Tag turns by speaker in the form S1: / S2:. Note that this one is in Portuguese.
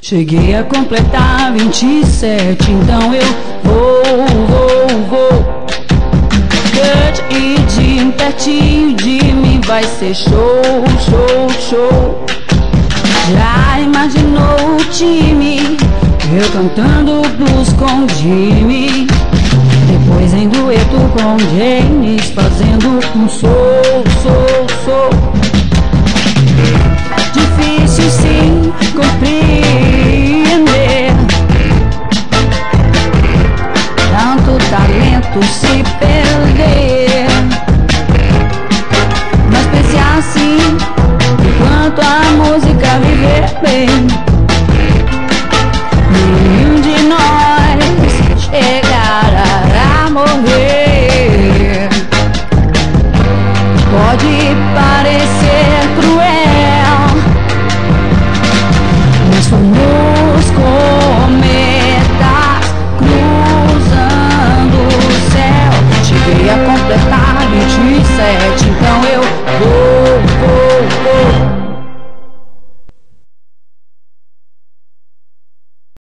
S1: Cheguei a completar 27, então eu vou. Cut e Jim pertinho de mim vai ser show. Já imaginou o time, eu cantando blues com Jimmy, depois em dueto com James, fazendo um soul. Difícil sim compreender tanto talento se perder, mas pense assim, enquanto a música viver bem, nenhum de nós chegará a morrer. Pode parecer cruel, nós fomos cometas cruzando o céu. Cheguei a completar 27.